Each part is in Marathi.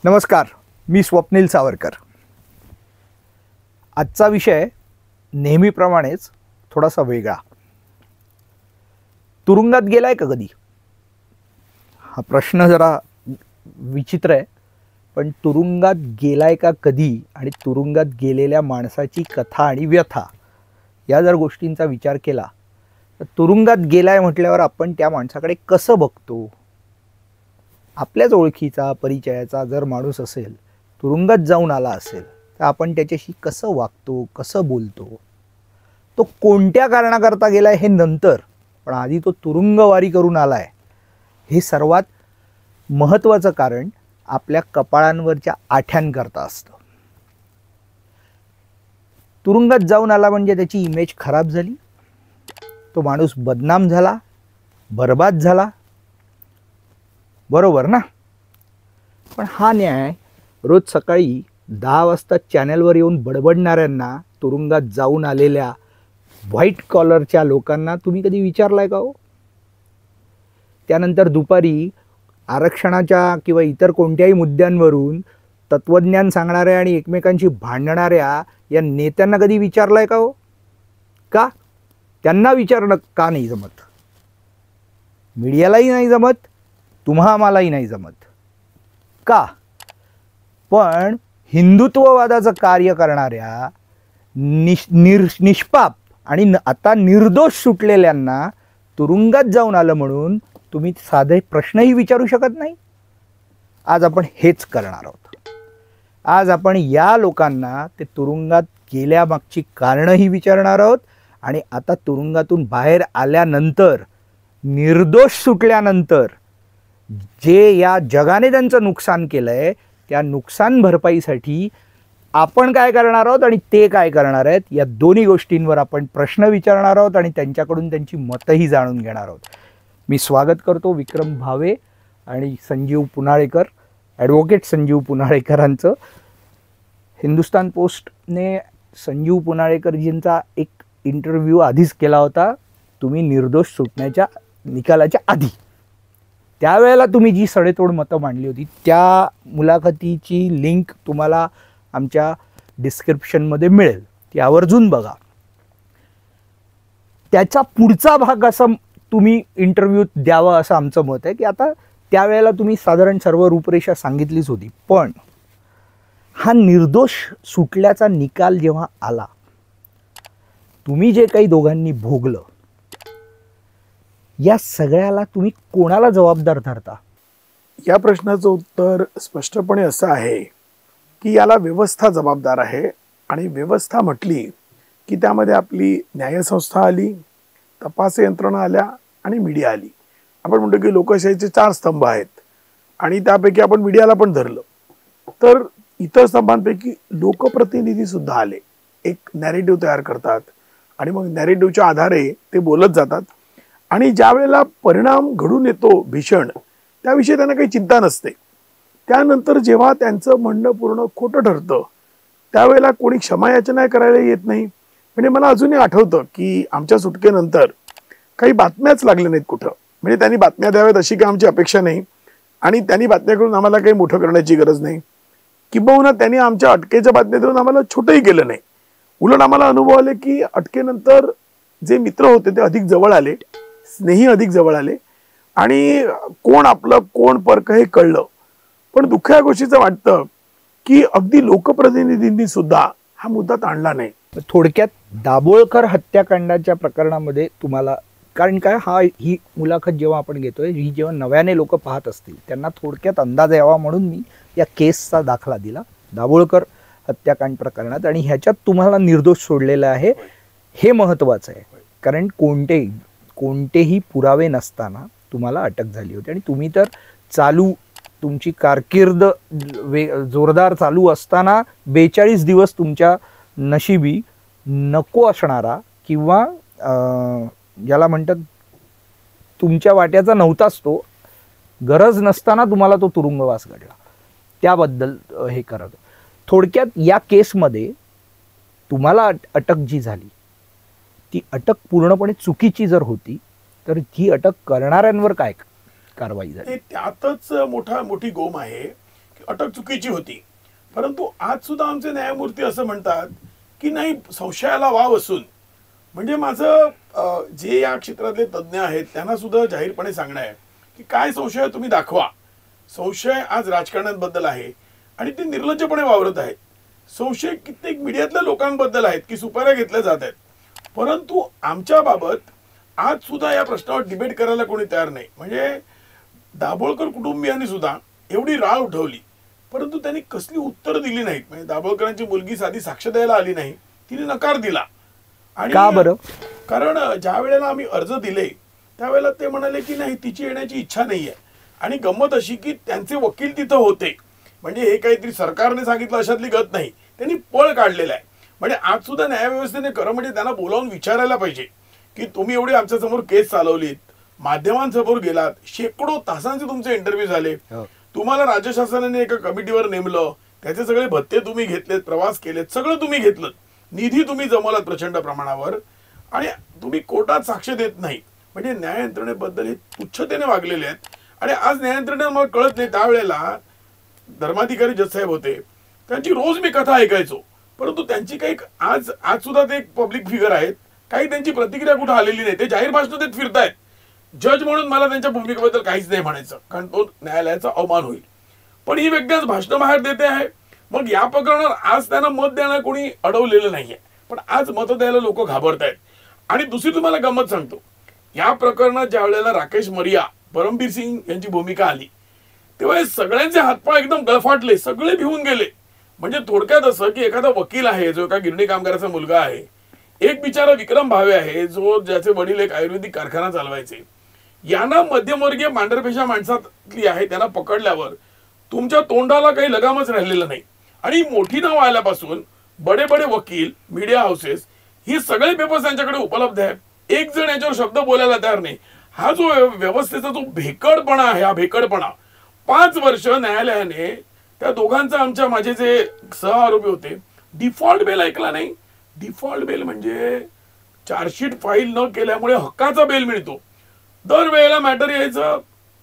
नमस्कार, मी स्वप्नील सावरकर। आजचा विषय नेहमीप्रमाणेच थोडासा वेगळा। तुरुंगात गेलाय का कधी? हा प्रश्न जरा विचित्र आहे, पण तुरुंगात गेलाय का कधी आणि तुरुंगात गेलेल्या माणसाची कथा आणि व्यथा या जर गोष्टींचा विचार केला तर तुरुंगात गेलाय म्हटल्यावर आपण त्या माणसाकडे कसं बघतो? आपल्याच ओळखीचा परिचयाचा जर माणूस असेल, तुरुंगात जाऊन आला असेल, तर आपण त्याच्याशी कसं वागतो, कसं बोलतो? तो कोणत्या कारणाकरता गेलाय हे नंतर, पण आधी तो तुरुंगवारी करून आलाय हे सर्वात महत्त्वाचं कारण आपल्या कपाळांवरच्या आठ्यांकरता असतं। तुरुंगात जाऊन आला म्हणजे त्याची इमेज खराब झाली, तो माणूस बदनाम झाला, बरबाद झाला, बरोबर ना? पण हा न्याय रोज सकाळी 10 वाजता चॅनलवर येऊन बडबडणाऱ्यांना, तुरुंगात जाऊन आलेल्या व्हाईट कॉलरच्या लोकांना तुम्ही कधी विचारलाय का हो? त्यानंतर दुपारी आरक्षणाच्या किंवा इतर कोणत्याही मुद्द्यांवरून तत्वज्ञान सांगणाऱ्या आणि एकमेकांशी भांडणाऱ्या या नेत्यांना कधी विचारलाय का हो? का? त्यांना विचारणं का नाही जमत? मीडियालाही नाही जमत, तुम्हा आम्हालाही नाही जमत का? पण हिंदुत्ववादाचं कार्य करणाऱ्या निष्पाप आणि आता निर्दोष सुटलेल्यांना तुरुंगात जाऊन आलं म्हणून तुम्ही साधे प्रश्नही विचारू शकत नाही? आज आपण हेच करणार आहोत। आज आपण या लोकांना ते तुरुंगात गेल्यामागची कारणंही विचारणार आहोत आणि आता तुरुंगातून बाहेर आल्यानंतर, निर्दोष सुटल्यानंतर जे या जगाने त्यांचं नुकसान केलंय, त्या नुकसान भरपाईसाठी आपण काय करणार आहोत आणि ते काय करणार आहेत, या दोन्ही गोष्टींवर आपण प्रश्न विचारणार आहोत आणि त्यांच्याकडून त्यांची मतंही जाणून घेणार आहोत। मी स्वागत करतो विक्रम भावे आणि संजीव पुनाळेकर, ॲडव्होकेट संजीव पुनाळेकरांचं। हिंदुस्तान पोस्टने संजीव पुनाळेकरजींचा एक इंटरव्ह्यू आधीच केला होता, तुम्ही निर्दोष सुटण्याच्या निकालाच्या आधी। त्यावेळेला तुम्ही जी सडेतोड मतं मांडली होती, त्या मुलाखतीची लिंक तुम्हाला आमच्या डिस्क्रिप्शनमध्ये मिळेल, ती आवर्जून बघा। त्याचा पुढचा भाग असा तुम्ही इंटरव्ह्यूत द्यावा असं आमचं मत आहे की आता त्यावेळेला तुम्ही साधारण सर्व रूपरेषा सांगितलीच होती, पण हा निर्दोष सुटल्याचा निकाल जेव्हा आला, तुम्ही जे काही दोघांनी भोगलं, या सगळ्याला तुम्ही कोणाला जबाबदार धरता? या प्रश्नाचं उत्तर स्पष्टपणे असं आहे की याला व्यवस्था जबाबदार आहे। आणि व्यवस्था म्हटली की त्यामध्ये आपली न्यायसंस्था आली, तपास यंत्रणा आल्या आणि मीडिया आली। आपण म्हणतो की लोकशाहीचे 4 स्तंभ आहेत आणि त्यापैकी आपण मीडियाला पण धरलं, तर इतर स्तंभांपैकी लोकप्रतिनिधी सुद्धा आले, एक नॅरेटिव्ह तयार करतात आणि मग नॅरेटिव्हच्या आधारे ते बोलत जातात आणि ज्या वेळेला परिणाम घडून येतो भीषण, त्याविषयी त्यांना काही चिंता नसते। त्यानंतर जेव्हा त्यांचं म्हणणं पूर्ण खोटं ठरतं, त्यावेळेला कोणी क्षमायाचना करायला येत नाही। म्हणजे मला अजूनही आठवतं की आमच्या सुटकेनंतर काही बातम्याच लागल्या नाहीत कुठं, म्हणजे त्यांनी बातम्या द्याव्यात अशी काही आमची अपेक्षा नाही आणि त्यांनी बातम्या करून आम्हाला काही मोठं करण्याची गरज नाही, किंबहुना त्यांनी आमच्या अटकेच्या बातम्या देऊन आम्हाला छोटंही केलं नाही। उलट आम्हाला अनुभव आले की अटकेनंतर जे मित्र होते ते अधिक जवळ आले, स्नेही अधिक जवळ आले आणि कोण आपलं कोण परक हे कळलं। पण दुःख या गोष्टीचं वाटतं की अगदी लोकप्रतिनिधींनी सुद्धा हा मुद्दा ताणला नाही। थोडक्यात दाभोळकर हत्याकांडाच्या प्रकरणामध्ये तुम्हाला, कारण काय, ही मुलाखत जेव्हा आपण घेतोय, ही जेव्हा नव्याने लोक पाहत असतील त्यांना थोडक्यात अंदाज यावा म्हणून मी या केसचा दाखला दिला दाभोळकर हत्याकांड प्रकरणात, आणि ह्याच्यात तुम्हाला निर्दोष सोडलेलं आहे हे महत्त्वाचं आहे। कारण कोणतेही पुरावे नसताना तुम्हाला अटक झाली होती आणि तुम्ही तर तुमची कारकीर्द जोरदार चालू असताना 42 दिवस तुमच्या नशिबी नको असणारा किंवा ज्याला म्हणतात तुमच्या वाट्याचा नव्हताच, तो गरज नसताना तुम्हाला तो तुरुंगवास घडला, त्याबद्दल हे करत। थोडक्यात या केसमध्ये तुम्हाला अटक जी झाली, ती अटक पूर्णपणे चुकीची जर होती तर ही अटक करणाऱ्यांवर काय कारवाई झाली? त्यातच मोठी गोम आहे की अटक चुकीची होती. परंतु आज सुद्धा आमचे न्यायमूर्ती असं म्हणतात की नाही, संशयाला वाव असून. म्हणजे माझं जे या क्षेत्रातले तज्ज्ञ आहेत त्यांना सुद्धा जाहीरपणे सांगणं आहे की काय संशय तुम्ही दाखवा. संशय आज राजकारणाबद्दल आहे आणि ते निर्लज्जपणे वावरत आहेत. संशय कित्येक मीडियातल्या लोकांबद्दल आहेत की सुपाऱ्या घेतल्या जात आहेत. परंतु आमच्या बाबत आज सुद्धा या प्रश्नावर डिबेट करायला कोणी तयार नाही. म्हणजे दाभोळकर कुटुंबियांनी सुद्धा एवढी राळ उठवली परंतु त्यांनी कसली उत्तर दिली नाहीत. म्हणजे दाभोळकरांची मुलगी साधी साक्ष द्यायला आली नाही, तिने नकार दिला. आणि का बरं? कारण ज्या वेळेला आम्ही अर्ज दिले त्यावेळेला ते म्हणाले की नाही, तिची येण्याची इच्छा नाहीये. आणि गंमत अशी की त्यांचे वकील तिथं होते. म्हणजे हे काहीतरी सरकारने सांगितलं अशातली गत नाही, त्यांनी पळ काढलेला आहे. म्हणजे आज सुद्धा न्यायव्यवस्थेने खरं म्हणजे त्यांना बोलावून विचारायला पाहिजे की तुम्ही एवढी आमच्या समोर केस चालवलीत, माध्यमांसमोर गेलात, शेकडो तासांचे तुमचे इंटरव्ह्यू झाले, तुम्हाला राज्य शासनाने एका कमिटीवर नेमलं, त्याचे सगळे भत्ते तुम्ही घेतलेत, प्रवास केलेत, सगळं तुम्ही घेतलं, निधी तुम्ही जमवलात प्रचंड प्रमाणावर आणि तुम्ही कोर्टात साक्ष देत नाही. म्हणजे न्याय यंत्रणेबद्दल हे तुच्छतेने वागलेले आहेत. आणि आज न्याय यंत्रणेला मला कळत नाही, त्यावेळेला धर्माधिकारी जज साहेब होते, त्यांची रोज मी कथा ऐकायचो. परंतु त्यांची काही आज सुद्धा ते एक पब्लिक फिगर आहेत, काही त्यांची प्रतिक्रिया कुठं आलेली नाही. ते जाहीर भाषण देत फिरतायत. जज म्हणून मला त्यांच्या भूमिकेबद्दल काहीच नाही म्हणायचं, कारण तो न्यायालयाचा अवमान होईल. पण ही व्यक्ती आज भाषण बाहेर देते आहे. मग या प्रकरणावर आज त्यांना मत द्यायला कोणी अडवलेलं नाहीये, पण आज मत द्यायला लोक घाबरतायत. आणि दुसरी तुम्हाला गंमत सांगतो, या प्रकरणात ज्या वेळेला राकेश मरिया, परमबीर सिंग यांची भूमिका आली तेव्हा सगळ्यांचे हातपाय एकदम गळफाटले, सगळे भिवून गेले. म्हणजे थोडक्यात असं की एखादा वकील आहे जो एका गिरणी कामगाराचा मुलगा आहे, एक बिचारा विक्रम भावे आहे जो ज्याचे वडील एक आयुर्वेदिक कारखाना चालवायचे, यांना मध्यमवर्गीय मांढरपेशा माणसातली आहे, त्यांना पकडल्यावर तुमच्या तोंडाला काही लगामच राहिलेलं नाही. आणि मोठी नाव आल्यापासून बडे बडे वकील, मीडिया हाऊसेस, ही सगळे पेपर्स त्यांच्याकडे उपलब्ध आहे. एक जण याच्यावर शब्द बोलायला तयार नाही. हा जो व्यवस्थेचा जो भेकडपणा आहे, हा भेकडपणा 5 वर्ष न्यायालयाने त्या दोघांचा, माझे जे सह आरोपी होते, डिफॉल्ट बेल ऐकला नाही. डिफॉल्ट बेल म्हणजे चार्जशीट फाईल न केल्यामुळे हक्काचा बेल मिळतो. दरवेळेला मॅटर यायचं,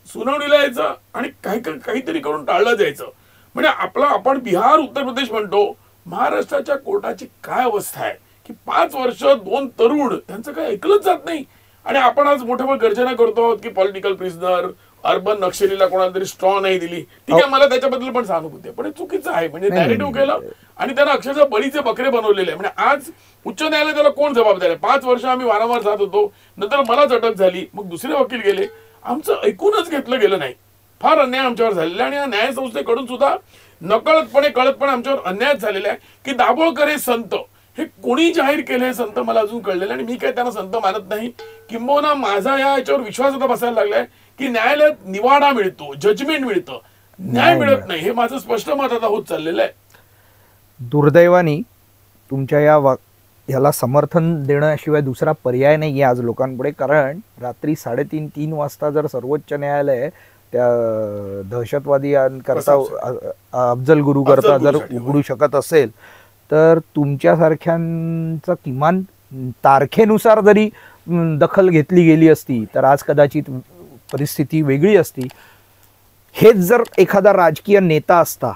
सुनावणीला यायचं आणि काहीतरी करून टाळलं जायचं. म्हणजे आपण बिहार, उत्तर प्रदेश म्हणतो, महाराष्ट्राच्या कोर्टाची काय अवस्था आहे की 5 वर्ष 2 तरुण त्यांचं काय ऐकलंच जात नाही. आणि आपण आज मोठ्या गर्जना करतो की पॉलिटिकल प्रिझनर, अर्बन नक्षलीला कोणाला तरी स्ट्रॉ नाही दिली. ठीक आहे, मला त्याच्याबद्दल पण सहानुभूती आहे, पण हे चुकीचं आहे. म्हणजे नॅरेटिव्ह केलं आणि त्यांना अक्षरशः बळीचे बकरे बनवलेले आहे. म्हणजे आज उच्च न्यायालय त्याला कोण जबाबदार आहे? 5 वर्ष आम्ही वारंवार जात होतो, नंतर मलाच अटक झाली, मग दुसरे वकील गेले, आमचं ऐकूनच घेतलं गेलं नाही. फार अन्याय आमच्यावर झालेला आहे. आणि या न्याय संस्थेकडून सुद्धा नकळतपणे कळतपणे आमच्यावर अन्याय झालेला आहे की दाभोळकर हे संत, हे कोणी जाहीर केले हे संत मला अजून कळलेलं. आणि मी काय त्यांना संत मानत नाही. किंबहुना माझा याच्यावर विश्वास आता बसायला लागलाय की न्यायालयात निवाडा मिळतो, जजमेंट मिळतं, न्याय मिळत नाही. हे माझं स्पष्ट मत आता होत चाललेलं आहे. दुर्दैवाने तुमच्या याला समर्थन देण्याशिवाय दुसरा पर्याय नाही आहे आज लोकांपुढे. कारण रात्री 3:30 वाजता जर सर्वोच्च न्यायालय त्या दहशतवादीकरता, अफजल गुरु करता जर उघडू शकत असेल, तर तुमच्यासारख्यांचा किमान तारखेनुसार जरी दखल घेतली गेली असती तर आज कदाचित परिस्थिती वेगळी असती. हेच जर एखादा राजकीय नेता असता,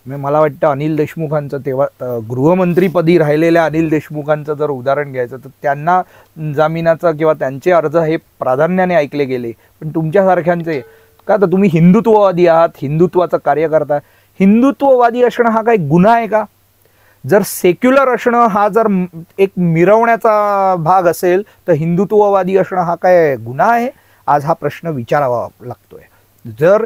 मला वाटतं अनिल देशमुखांचं, तेव्हा गृहमंत्रीपदी राहिलेल्या अनिल देशमुखांचं जर उदाहरण घ्यायचं तर त्यांना जामिनाचा किंवा त्यांचे अर्ज हे प्राधान्याने ऐकले गेले. पण तुमच्यासारख्यांचे का, तर तुम्ही हिंदुत्ववादी आहात, हिंदुत्वाचं कार्य करता. हिंदुत्ववादी असणं हा काही गुन्हा आहे का? जर सेक्युलर असणं हा जर एक मिरवण्याचा भाग असेल तर हिंदुत्ववादी असणं हा काय गुन्हा आहे? आज हा प्रश्न विचारावा लागतोय. जर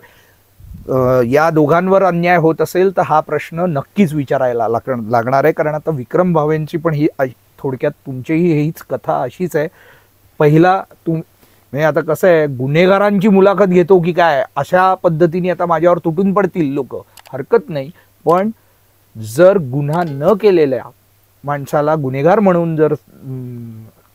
या दोघांवर अन्याय होत असेल तर हा प्रश्न नक्कीच विचारायला लागणार आहे. कारण आता विक्रम भावेंची पण ही थोडक्यात तुमचीही हीच कथा अशीच आहे. पहिला म्हणजे आता कसं आहे, गुन्हेगारांची मुलाखत घेतो की काय, अशा पद्धतीने आता माझ्यावर तुटून पडतील लोक, हरकत नाही. पण जर गुन्हा न केलेल्या माणसाला गुन्हेगार म्हणून जर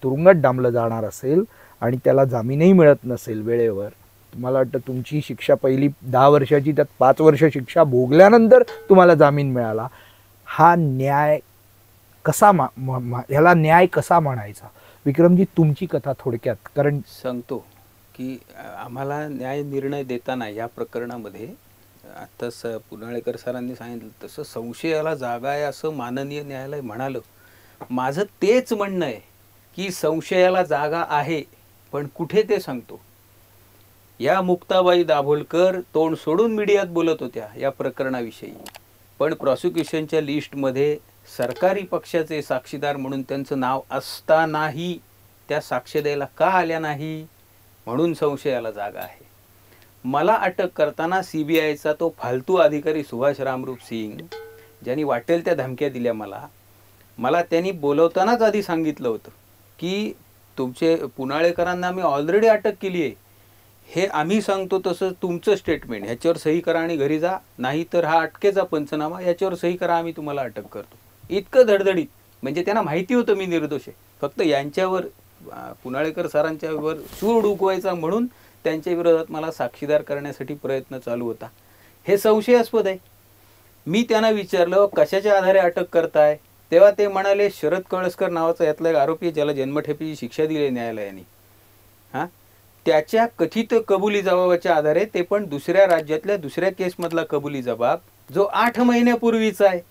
तुरुंगात डांबलं जाणार असेल आणि त्याला जामीनही मिळत नसेल वेळेवर, मला वाटतं तुमची शिक्षा पहिली 10 वर्षाची, त्यात 5 वर्ष शिक्षा भोगल्यानंतर तुम्हाला जामीन मिळाला, हा न्याय कसा ह्याला न्याय कसा म्हणायचा? विक्रमजी, तुमची कथा थोडक्यात. कारण सांगतो की आम्हाला न्याय निर्णय देताना या प्रकरणामध्ये आत्ताच पुनाळेकर सरांनी सांगितलं तसं संशयाला जागा आहे असं माननीय न्यायालय म्हणालं. माझं तेच म्हणणं आहे की संशयाला जागा आहे, पण कुठे ते सांगतो. या मुक्ताबाई दाभोलकर तोंड सोडून मीडियात बोलत होत्या या प्रकरणाविषयी, पण प्रॉसिक्युशनच्या लिस्टमध्ये सरकारी पक्षाचे साक्षीदार म्हणून त्यांचं नाव असतानाही त्या साक्ष द्यायला का आल्या नाही, म्हणून संशयाला जागा आहे. मला अटक करताना CBIचा तो फालतू अधिकारी सुभाष रामरूप सिंग, ज्यांनी वाटेल त्या धमक्या दिल्या मला त्यांनी बोलवतानाच आधी सांगितलं होतं की तुमचे पुनाळेकरांना आम्ही ऑलरेडी अटक केली आहे, हे आम्ही सांगतो तसं तुमचं स्टेटमेंट ह्याच्यावर सही करा आणि घरी जा, नाही तर हा अटकेचा पंचनामा याच्यावर सही करा, आम्ही तुम्हाला अटक करतो. इतकं धडधडीत, म्हणजे त्यांना माहिती होतं मी निर्दोष आहे, फक्त यांच्यावर पुनाळेकर सरांच्यावर सूर डुकवायचा म्हणून त्यांच्या विरोधात मला साक्षीदार करण्यासाठी प्रयत्न चालू होता. हे संशयास्पद आहे. मी त्यांना विचारलं कशाच्या आधारे अटक करताय, तेव्हा ते म्हणाले शरद कळसकर नावाचा यातला एक आरोपी आहे ज्याला जन्मठेपेची शिक्षा दिली न्यायालयाने, हां, त्याच्या कथित कबुली जबाबाच्या आधारे, ते पण दुसऱ्या राज्यातल्या दुसऱ्या केसमधला कबुली जबाब जो 8 महिन्यापूर्वीचा आहे.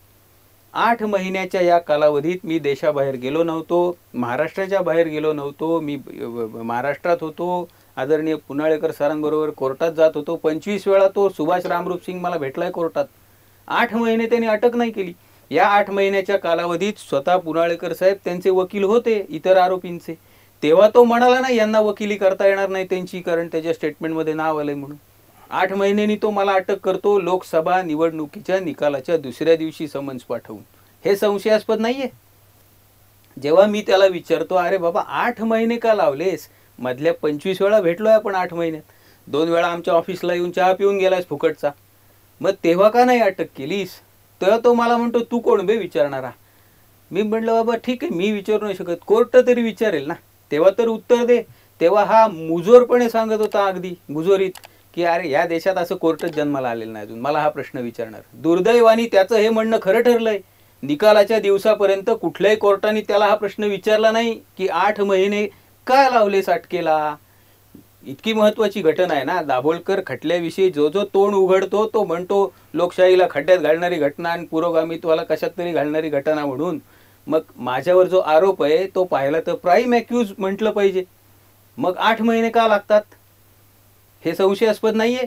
8 महिन्याच्या या कालावधीत मी देशाबाहेर गेलो नव्हतो, महाराष्ट्राच्या बाहेर गेलो नव्हतो, मी महाराष्ट्रात होतो, आदरणीय पुनाळेकर सरांबरोबर कोर्टात जात होतो. 25 वेळा तो सुभाष रामरूप सिंग मला भेटलाय कोर्टात. 8 महिने त्यांनी अटक नाही केली. या 8 महिन्याच्या कालावधीत स्वतः पुनाळेकर साहेब त्यांचे वकील होते इतर आरोपींचे, तेव्हा तो म्हणाला नाही यांना वकिली करता येणार नाही त्यांची, कारण त्याच्या स्टेटमेंटमध्ये नाव आलंय म्हणून. 8 महिन्यांनी तो मला अटक करतो लोकसभा निवडणुकीच्या निकालाच्या दुसऱ्या दिवशी समन्स पाठवून. हे संशयास्पद नाहीये? जेव्हा मी त्याला विचारतो अरे बाबा 8 महिने का लावलेस, मधल्या 25 वेळा भेटलोय आपण 8 महिन्यात, 2 वेळा आमच्या ऑफिसला येऊन चहा पिऊन गेलायस फुकटचा, मग तेव्हा का नाही अटक केलीस? तेव्हा तो मला म्हणतो तू कोण बे विचारणारा. मी म्हटलं बाबा ठीक आहे, मी विचारू नाही शकत, कोर्ट तरी विचारेल ना, तेव्हा तर उत्तर दे. तेव्हा हा मुजोरपणे सांगत होता, अगदी मुजोरीत, की अरे या देशात असं कोर्टच जन्माला आलेलं नाही अजून, मला हा प्रश्न विचारणार. दुर्दैवानी त्याचं हे म्हणणं खरं ठरलंय. निकालाच्या दिवसापर्यंत कुठल्याही कोर्टाने त्याला हा प्रश्न विचारला नाही की 8 महिने का लावलेस अटकेला. इतकी महत्वाची घटना आहे ना. दाभोलकर खटल्याविषयी जो जो तोंड उघडतो तो म्हणतो लोकशाहीला खड्ड्यात घालणारी घटना आणि पुरोगामित्वाला कशात तरी घालणारी घटना म्हणून. मग माझ्यावर जो आरोप आहे तो पाहिला तर प्राईम अक्यूज म्हटलं पाहिजे. मग 8 महिने का लागतात? हे संशयास्पद नाहीये?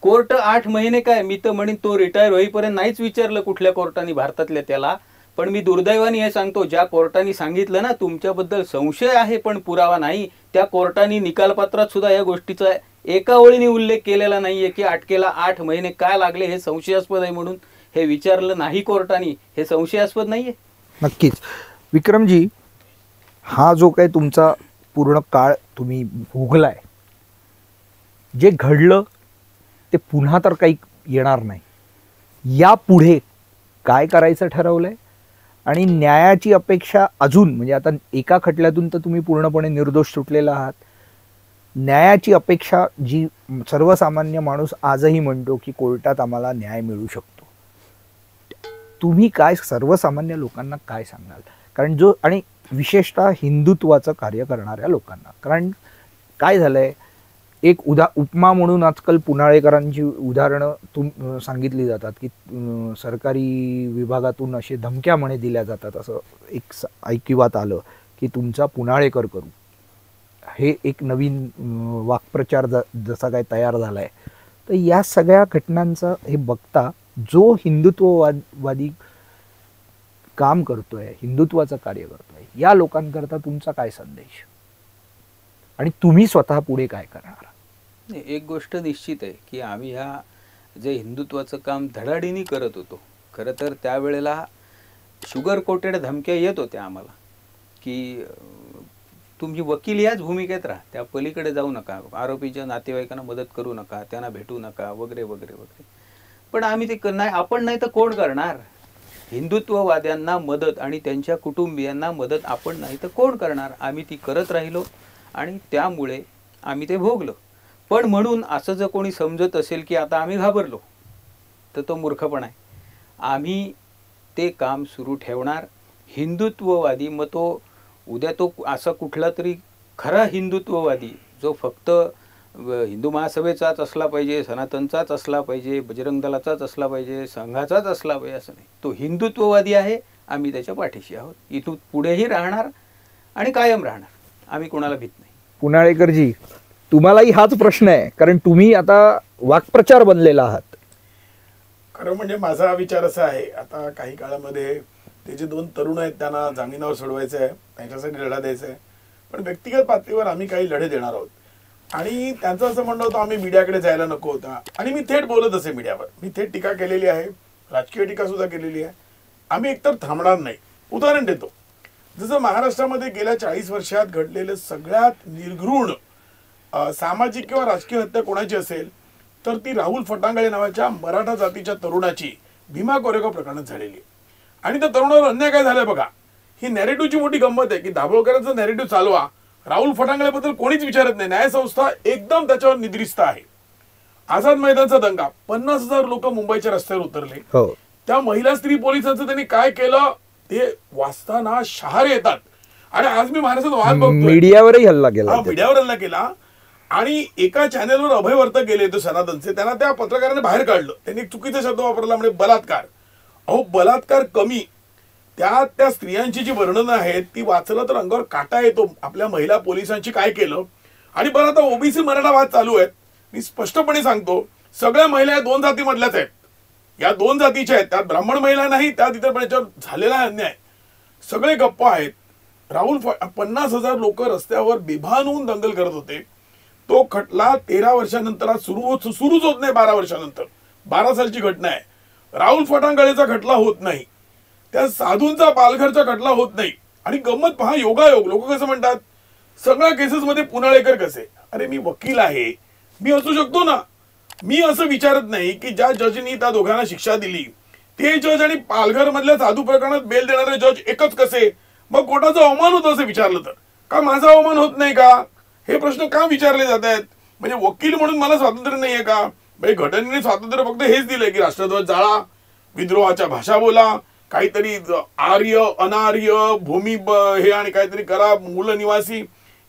कोर्ट 8 महिने काय, मी तर म्हणेन तो रिटायर होईपर्यंत नाहीच विचारलं कुठल्या कोर्टाने भारतातल्या त्याला. पण मी दुर्दैवाने हे सांगतो, ज्या कोर्टाने सांगितलं ना तुमच्याबद्दल संशय आहे पण पुरावा नाही, त्या कोर्टाने निकालपत्रात सुद्धा या गोष्टीचा एका ओळीने उल्लेख केलेला नाहीये की अटकेला 8 महिने काय लागले, हे संशयास्पद आहे म्हणून हे विचारलं नाही कोर्टाने. हे संशयास्पद नाहीये? नक्कीच विक्रमजी, हा जो काही तुमचा पूर्ण काळ तुम्ही भोगलाय, जे घडलं ते पुन्हा तर काही येणार नाही. यापुढे काय करायचं ठरवलंय आणि न्यायाची अपेक्षा अजून, म्हणजे आता एका खटल्यातून तर तुम्ही पूर्णपणे निर्दोष सुटलेला आहात, न्यायाची अपेक्षा जी सर्वसामान्य माणूस आजही म्हणतो की कोर्टात आम्हाला न्याय मिळू शकतो, तुम्ही काय सर्वसामान्य लोकांना काय सांगाल? कारण जो, आणि विशेषतः हिंदुत्वाचं कार्य करणाऱ्या लोकांना, कारण काय झालंय, एक उपमा म्हणून आजकाल पुनाळेकरांची उदाहरणं सांगितली जातात की सरकारी विभागातून असे धमक्या म्हणे दिल्या जातात, असं एक ऐकिवात आलं की तुमचा पुनाळेकर करू. हे एक नवीन वाक्प्रचार जसा काय तयार झाला आहे. तर या सगळ्या घटनांचा हे बघता जो हिंदुत्ववादी काम करतोय, हिंदुत्वाचं कार्य करतोय, या लोकांकरता तुमचा काय संदेश आणि तुम्ही स्वतः पुढे काय करणार? एक गोष्ट निश्चित आहे की आम्ही ह्या जे हिंदुत्वाचं काम धडाडीने करत होतो, खरं तर त्यावेळेला शुगर कोटेड धमक्या येत होत्या आम्हाला की तुम्ही वकील याच भूमिकेत राहा, त्या पलीकडे जाऊ नका, आरोपीच्या नातेवाईकांना मदत करू नका, त्यांना भेटू नका, वगैरे वगैरे वगैरे. पण आम्ही ते नाही, आपण नाही तर कोण करणार? हिंदुत्ववाद्यांना मदत आणि त्यांच्या कुटुंबियांना मदत आपण नाही तर कोण करणार? आम्ही ती करत राहिलो आणि त्यामुळे आम्ही ते भोगलो. पण म्हणून असं जर कोणी समजत असेल की आता आम्ही घाबरलो, तर तो मूर्खपणा आहे. आम्ही ते काम सुरू ठेवणार. हिंदुत्ववादी, मग तो उद्या तो असा कुठला तरी खरा हिंदुत्ववादी जो फक्त हिंदू महासभेचाच असला पाहिजे, सनातनचाच असला पाहिजे, बजरंग दलाचाच असला पाहिजे, संघाचाच असला पाहिजे असं नाही. तो हिंदुत्ववादी आहे, आम्ही त्याच्या पाठीशी आहोत. इथून पुढेही राहणार आणि कायम राहणार. आम्ही कोणाला भीत नाही. पुनाळेकरजी, तुम्हालाही हाच प्रश्न आहे, कारण तुम्ही आता वाक्प्रचार बनलेला आहात. खरं म्हणजे माझा विचार असा आहे, आता काही काळामध्ये ते जे 2 तरुण आहेत त्यांना जामिनावर सोडवायचं आहे, त्यांच्यासाठी लढा द्यायचा आहे. पण व्यक्तिगत पातळीवर आम्ही काही लढे देणार आहोत. आणि त्यांचं असं म्हणणं होतं आम्ही मीडियाकडे जायला नको होता. आणि मी थेट बोलत असे मीडियावर, मी थेट टीका केलेली आहे, राजकीय टीका सुद्धा केलेली आहे. आम्ही एकतर थांबणार नाही. उदाहरण देतो, जसं महाराष्ट्रामध्ये गेल्या 40 वर्षात घडलेलं सगळ्यात निर्घृण सामाजिक किंवा राजकीय हत्या कोणाची असेल तर ती राहुल फटांगळे नावाच्या मराठा जातीच्या तरुणाची भीमा कोरेगाव प्रकरणात झालेली आहे. आणि त्या तरुणावर अन्याय काय झालाय बघा. ही नॅरेटिव्हची मोठी गंमत आहे की दाभोळकरांचं नॅरेटिव्ह चालवा, राहुल फटांगळेबद्दल कोणीच विचारत नाही. न्यायसंस्था एकदम त्याच्यावर निद्रिस्त आहे. आझाद मैदानचा दंगा, 50,000 लोक मुंबईच्या रस्त्यावर उतरले. त्या महिला स्त्री पोलिसांचं त्यांनी काय केलं ते वाचताना शहारे येतात. आणि आज मी महाराष्ट्रात वाद बघतोय, मीडियावरही हल्ला केला. मीडियावर हल्ला केला. आणि एका चॅनेलवर अभय वर्तक गेले तो सनातनचे, त्यांना त्या पत्रकाराने बाहेर काढलं. त्यांनी एक चुकीचा शब्द वापरला, म्हणजे बलात्कार. अहो बलात्कार कमी, त्या स्त्रियांची जी वर्णनं आहेत ती वाचलं तर अंगावर काटा येतो. आपल्या महिला पोलिसांची काय केलं. आणि बरं आता ओबीसी मराठा वाद चालू आहेत. मी स्पष्टपणे सांगतो, सगळ्या महिला या 2 जातीमधल्याच आहेत. या 2 जातीच्या आहेत, त्यात ब्राह्मण महिला नाही, त्यात इतर पण याच्यावर झालेला अन्याय. सगळे गप्प आहेत. राहुल 50,000 लोक रस्त्यावर बेभान होऊन दंगल करत होते. तो खटला 13 वर्षानंतर आज सुरूच होत नाही. 12 वर्षानंतर, 12 सालची घटना आहे. राहुल फटांगळेचा खटला होत नाही, त्या साधूंचा पालघरचा खटला होत नाही. आणि गंमत पहा, योगायोग. लोक कसं म्हणतात सगळ्या केसेसमध्ये पुनाळेकर कसे. अरे मी वकील आहे, मी असू शकतो ना. मी असं विचारत नाही की ज्या जजनी त्या दोघांना शिक्षा दिली ते जज आणि पालघर मधल्या साधू प्रकरणात बेल देणारे जज एकच कसे. मग कोर्टाचा अवमान होतो असं विचारलं तर का माझा अवमान होत नाही का, हे प्रश्न का विचारले जात आहेत. म्हणजे वकील म्हणून मला स्वातंत्र्य नाहीये का. म्हणजे घटनेने स्वातंत्र्य फक्त हेच दिलंय की राष्ट्रध्वज जाळा, विद्रोहाच्या भाषा बोला, काहीतरी आर्य अनार्य भूमी हे आणि काहीतरी करा, मूल निवासी,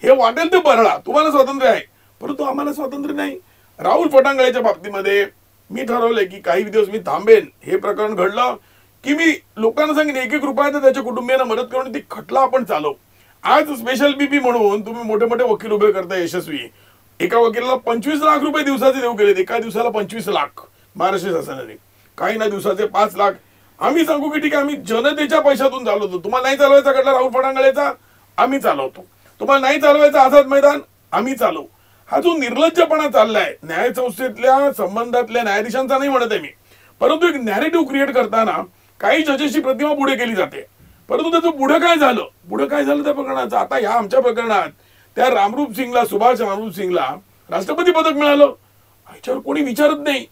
हे वाटेल ते बरळा. तुम्हाला स्वातंत्र्य आहे, परंतु आम्हाला स्वातंत्र्य नाही. राहुल फटांगळेच्या बाबतीमध्ये मी ठरवलंय की काही दिवस मी थांबेन. हे प्रकरण घडलं की मी लोकांना सांगेन 1-1 रुपया तर त्याच्या कुटुंबियांना मदत करून ती खटला आपण चालवू. आज स्पेशल बीपी म्हणून तुम्ही मोठे मोठे वकील उभे करताय यशस्वी. एका वकिलाला 25 लाख रुपये दिवसाचे देऊ केलेत. एका दिवसाला 25 लाख महाराष्ट्र शासनाने, काही ना दिवसाचे 5 लाख. आम्ही सांगू की ठीक आहे, आम्ही जनतेच्या पैशातून चालवतो. तुम्हाला नाही चालवायचा खटला राहुल फटांगळेचा, आम्ही चालवतो. तुम्हाला नाही चालवायचा आझाद मैदान, आम्ही चालवू. हा जो निर्लज्जपणा चाललाय न्यायसंस्थेतल्या संबंधातल्या न्यायाधीशांचा नाही म्हणत आहे मी, परंतु एक नॅरेटिव्ह क्रिएट करताना काही जजेसची प्रतिमा पुढे केली जाते. परंतु त्याचं पुढे काय झालं त्या प्रकरणाचं. आता ह्या आमच्या प्रकरणात त्या रामरूप सिंगला, सुभाष रामरूप सिंगला राष्ट्रपती पदक मिळालं. ह्याच्यावर कोणी विचारत नाही.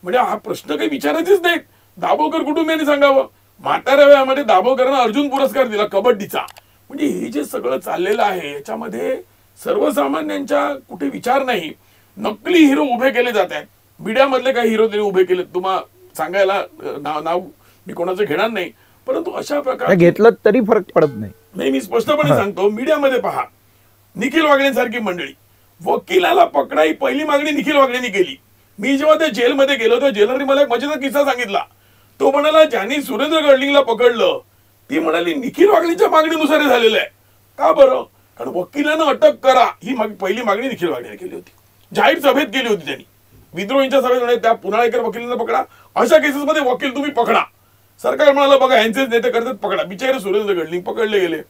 म्हणजे हा प्रश्न काही विचारायचेच नाहीत. दाभोळकर कुटुंबियांनी सांगावं. म्हाताऱ्या वयामध्ये दाभोळकरांना अर्जुन पुरस्कार दिला कबड्डीचा. म्हणजे हे जे सगळं चाललेलं आहे याच्यामध्ये सर्वसामान्यांच्या कुठे विचार नाही. नकली हिरो उभे केले जात आहेत. मीडियामधले काही हिरो त्यांनी उभे केले. तुम्हाला सांगायला नाव मी कोणाचं घेणार नाही, परंतु अशा प्रकारे घेतलं तरी फरक पडत नाही. मी स्पष्टपणे सांगतो, मीडियामध्ये पहा निखिल वागणेसारखी मंडळी, वकिलाला पकडाई पहिली मागणी निखिल वागणेंनी केली. मी जेव्हा त्या जेलमध्ये गेलो त्या जेलरने मला एक मजेदार किस्सा सांगितला. तो म्हणाला ज्यांनी सुरेंद्र गडलिंगला पकडलं ती म्हणाली निखिल वागणेंच्या मागणीनुसार झालेलं आहे. का बरं, कारण वकिलांना अटक करा ही पहिली मागणी निखिल वागणेने केली होती. जाहीर सभेत केली होती त्यांनी. विद्रोहींच्या सभेत त्या पुनाळेकर वकिलांना पकडा, अशा केसेसमध्ये वकील तुम्ही पकडा. सरकार म्हणाला बघा यांचेच नेते करतात पकडा. बिचारे सुरेंद्र गडलिंग पकडले गेले.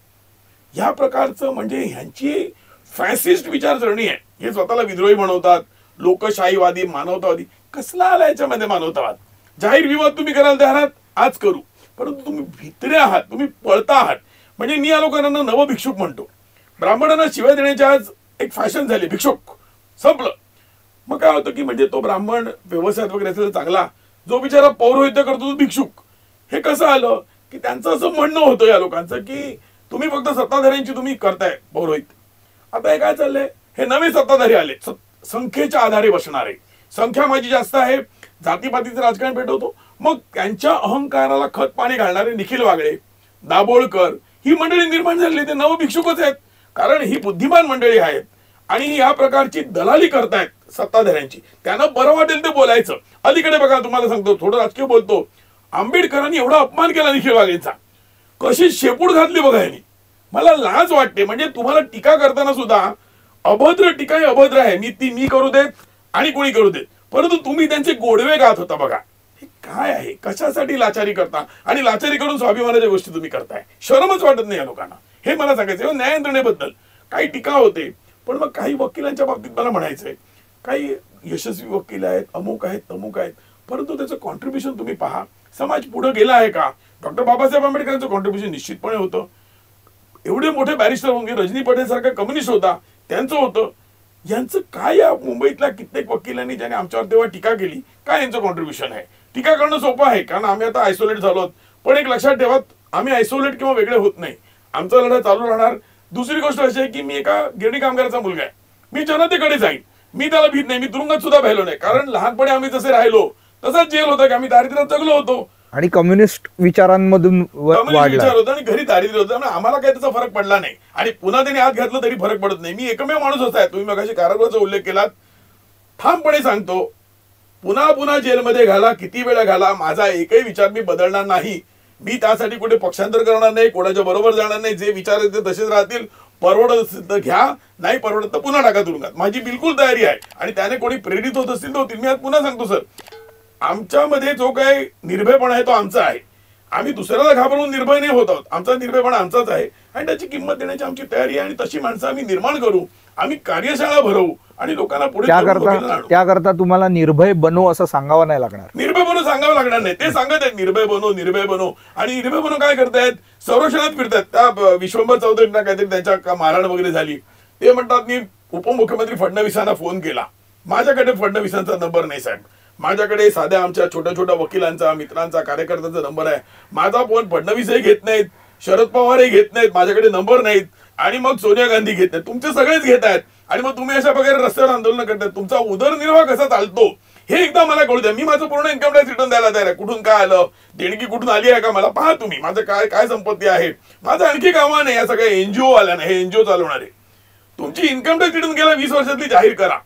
या प्रकारचं म्हणजे ह्यांची फॅसिस्ट विचारसरणी आहे. हे स्वतःला विद्रोही म्हणवतात, लोकशाहीवादी, मानवतावादी. कसला आला याच्यामध्ये मानवतावाद. जाहीर विवाद तुम्ही करायला तयार आहात, आज करू, परंतु तुम्ही भित्रे आहात, तुम्ही पळता आहात. म्हणजे मी या लोकांना नव भिक्षुक म्हणतो. ब्राह्मणांना शिवाय देण्याची आज एक फॅशन झाली, भिक्षुक संपलं. मग काय होतं की म्हणजे तो ब्राह्मण व्यवसायात वगैरे असेल चांगला, जो बिचारा पौरोहित्य करतो तो भिक्षुक. हे कसं आलं की त्यांचं असं म्हणणं होतं या लोकांचं की तुम्ही फक्त सत्ताधाऱ्यांची तुम्ही करताय पौरोहित्य. आता हे काय चाललंय, हे नवे सत्ताधारी आले, संख्येच्या आधारे बसणारे. संख्या माझी जास्त आहे, जातीपातीचं राजकारण पेटवतो. मग त्यांच्या अहंकाराला खत पाणी घालणारे निखिल वागळे, दाभोळकर ही मंडळी निर्माण झाली. ते नव भिक्षुकच आहेत, कारण ही बुद्धिमान मंडळी आहेत. आणि या प्रकारची दलाली करतायत सत्ताधाऱ्यांची, त्यांना बरं वाटेल ते बोलायचं. अलीकडे बघा, तुम्हाला सांगतो, थोडं राजकीय बोलतो, आंबेडकरांनी एवढा अपमान केला निखिल वाघेंचा, कशी शेपूट घातली बघा यांनी. मला लाज वाटते. म्हणजे तुम्हाला टीका करताना सुद्धा अभद्र टीका ही अभद्र आहे, मी करू देत आणि कोणी करू देत, परंतु तुम्ही त्यांचे गोडवे गात होता बघा. हे काय आहे? कशासाठी लाचारी करता? आणि लाचारी करून स्वाभिमानाच्या गोष्टी तुम्ही करताय. शरमच वाटत नाही या लोकांना. हे मला सांगायचं. न्याय यंत्रणेबद्दल काही टीका होते, पण मग काही वकिलांच्या बाबतीत मला म्हणायचंय, काही यशस्वी वकील आहेत, अमुक आहेत, तमुक आहेत, परंतु त्याचं कॉन्ट्रीब्युशन तुम्ही पहा. समाज पुढे गेला आहे का? डॉक्टर बाबासाहेब आंबेडकरांचं कॉन्ट्रीब्युशन निश्चितपणे होतं. एवढे मोठे बॅरिस्टर होऊन रजनी पटेल सारखा कम्युनिस्ट होता, त्यांचं होतं. यांचं काय? या मुंबईतल्या कित्येक वकिलांनी ज्याने आमच्यावर तेव्हा टीका केली, काय यांचं कॉन्ट्रीब्युशन आहे? टीका करणं सोपं आहे, कारण आम्ही आता आयसोलेट झालो. पण एक लक्षात ठेवा, आम्ही आयसोलेट किंवा वेगळे होत नाही. आमचा लढा चालू राहणार. दुसरी गोष्ट अशी आहे की मी एका गिरणी कामगाराचा मुलगा आहे. मी जनतेकडे जाईन, मी त्याला भीत नाही. मी तुरुंगात सुद्धा भ्यालो नाही, कारण लहानपणी आम्ही जसे राहिलो तसाच जेल होता की आम्ही दारिद्र्यात जगलो होतो आणि कम्युनिस्ट विचारांमधून वाढला विचार होता आणि घरी दारिद्र्य होतं. त्यामुळे आम्हाला काही त्याचा फरक पडला नाही. आणि पुन्हा त्यांनी हात घातलं तरी फरक पडत नाही. मी एकमेव माणूस असा आहे, तुम्ही मगाशी कारागृहाचा उल्लेख केलात, ठामपणे सांगतो, पुन्हा पुन्हा जेलमध्ये घाला, किती वेळा घाला, माझा एकही विचार मी बदलणार नाही. मी त्यासाठी कुठे पक्षांतर करणार नाही, कोणाच्या बरोबर जाणार नाही. जे विचार आहेत ते तसेच राहतील. परवडत तर घ्या, नाही परवडत तर पुन्हा टाका तुरुंगात. माझी बिलकुल तयारी आहे. आणि त्याने कोणी प्रेरित होत असतील तर होतील. मी आज पुन्हा सांगतो सर, आमच्यामध्ये जो काही निर्भयपणा आहे तो आमचा आहे. आम्ही दुसऱ्याला घाबरून निर्भय नाही होत आहोत. आमचा निर्भयपणा आमचाच आहे आणि त्याची किंमत देण्याची आमची तयारी आहे. आणि तशी माणसं आम्ही निर्माण करू, आम्ही कार्यशाळा भरवू आणि लोकांना पुढे त्याकरता तुम्हाला निर्भय बनो असं सांगावं नाही लागणार. निर्भय बनो सांगावं लागणार नाही. ते सांगत आहेत निर्भय बनो, निर्भय बनो. आणि निर्भय बनो काय करतायत? संरक्षणात फिरतात. त्या विश्वंभर चौधरींना काहीतरी त्यांच्या मारहाण वगैरे झाली. ते म्हणतात मी उपमुख्यमंत्री फडणवीसांना फोन केला. माझ्याकडे फडणवीसांचा नंबर नाही साहेब. माझ्याकडे साध्या आमच्या छोट्या छोट्या वकिलांचा, मित्रांचा, कार्यकर्त्यांचा नंबर आहे. माझा फोन फडणवीसही घेत नाहीत, शरद पवारही घेत नाहीत, माझ्याकडे नंबर नाहीत. आणि मग सोनिया गांधी घेत नाहीत. तुमचे सगळेच घेत आहेत. आणि मग तुम्ही अशा प्रकारे रस्त्यावर आंदोलन करताय. तुमचा उदरनिर्वाह कसा चालतो हे एकदा मला कळू द्या. मी माझं पूर्ण इन्कम टॅक्स रिटर्न द्यायला तयार आहे. कुठून काय आलं, देणगी कुठून आली आहे का मला पहा तुम्ही. माझं काय काय संपत्ती आहे. माझं आणखी कामा नाही या सगळ्या एनजीओ आल्यानं. हे एनजीओ चालवणारे, तुमची इन्कम टॅक्स रिटर्न गेल्या 20 वर्षातली जाहीर करा.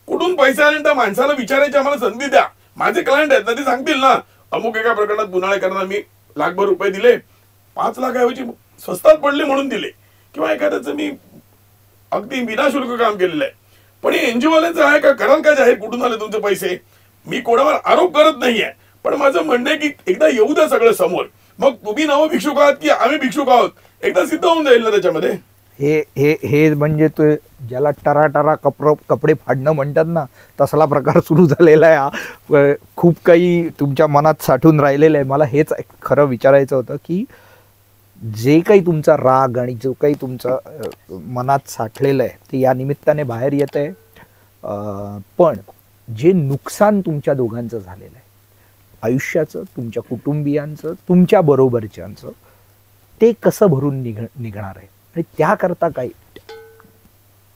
कुठून पैसे आले त्या माणसाला विचारायची आम्हाला संधी द्या. माझे क्लायंट आहेत ना, ते सांगतील ना, अमुक एका प्रकरणात गुन्हाळेकरांना मी लाखभर रुपये दिले, 5 लाखाऐवजी स्वस्तात पडले म्हणून दिले, किंवा एखाद्याचं मी अगदी विनाशुल्क काम केलेलं आहे. पण हे एनजीओ वाल्यांचं आहे का? कराल का जाहीर कुठून आले तुमचे पैसे? मी कोणावर आरोप करत नाहीये, पण माझं म्हणणं आहे की एकदा येऊ द्या सगळं समोर. मग तुम्ही नवं भिक्षुक आहात की आम्ही भिक्षुक आहोत, एकदा सिद्ध होऊन जाईल ना त्याच्यामध्ये. हे हे हे म्हणजे तो ज्याला टराटरा कपडे फाडणं म्हणतात ना, तसला प्रकार सुरू झालेला आहे. खूप काही तुमच्या मनात साठून राहिलेलं आहे. मला हेच खरं विचारायचं होतं की जे काही तुमचा राग आणि जो काही तुमचा मनात साठलेलं आहे ते या निमित्ताने बाहेर येत आहे. पण जे नुकसान तुमच्या दोघांचं झालेलं आहे, आयुष्याचं, तुमच्या कुटुंबियांचं, तुमच्या बरोबरच्यांचं, ते कसं भरून निघणार आहे आणि त्याकरता काय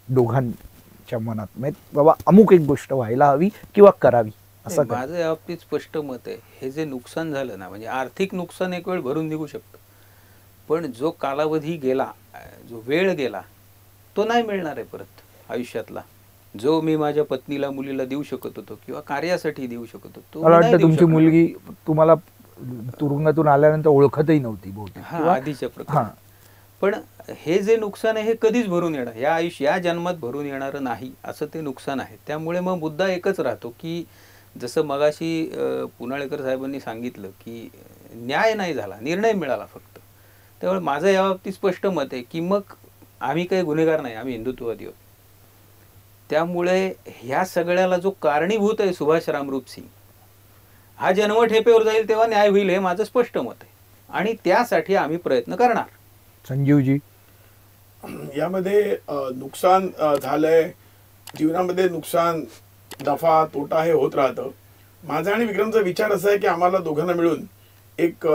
दोघांच्या मनात म्हणजे बाबा अमुक एक गोष्ट व्हायला हवी किंवा करावी असं माझं या बाबतीत स्पष्ट मत आहे. हे जे नुकसान झालं ना, म्हणजे आर्थिक नुकसान एक वेळ भरून निघू शकतं, पण जो कालावधी गेला, जो वेळ गेला, तो नाही मिळणार आहे परत आयुष्यातला. जो मी माझ्या पत्नीला, मुलीला देऊ शकत होतो किंवा कार्यासाठी देऊ शकत होतो. मला वाटतं तुमची मुलगी तुम्हाला तुरुंगातून आल्यानंतर ओळखतही नव्हती बहुतेक आधीच्या प्रकारे. पण हे जे नुकसान आहे हे कधीच भरून येणार, या जन्मात भरून येणारं नाही असं ते नुकसान आहे. त्यामुळे मग मुद्दा एकच राहतो की जसं मगाशी पुनाळेकर साहेबांनी सांगितलं की न्याय नाही झाला, निर्णय मिळाला फक्त. त्यामुळे माझं या बाबतीत स्पष्ट मत आहे की मग आम्ही काही गुन्हेगार नाही, आम्ही हिंदुत्ववादी आहोत. त्यामुळे ह्या सगळ्याला जो कारणीभूत आहे सुभाष रामरूप सिंग, हा जन्मठेपेवर जाईल तेव्हा न्याय होईल, हे माझं स्पष्ट मत आहे. आणि त्यासाठी आम्ही प्रयत्न करणार. संजीवजी, यामध्ये नुकसान झालंय, जीवनामध्ये नुकसान, नफा तोटा हे होत राहतं. माझा आणि विक्रमचा विचार असा आहे की आम्हाला दोघांना मिळून एक